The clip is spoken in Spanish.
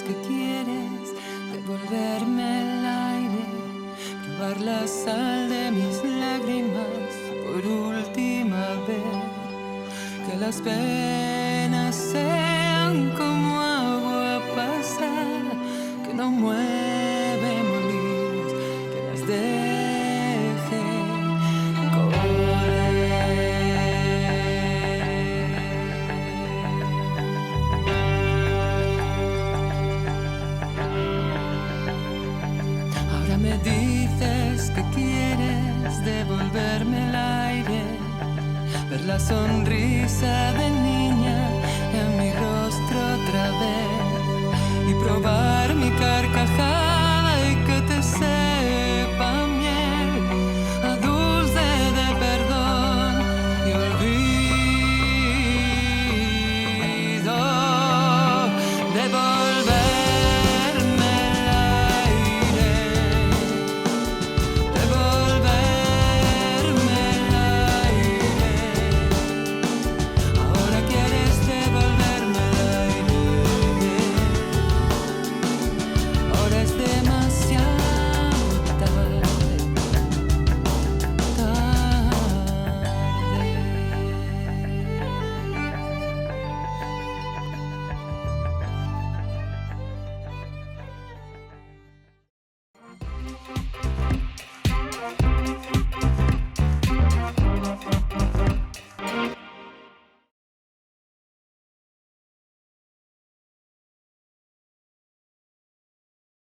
dices que quieres devolverme el aire, probar la sal de mis lágrimas por última vez. Que las penas sean como agua pasada que no mueve molinos, que las deje correr. Ahora me dices que quieres devolverme el aire, ver la sonrisa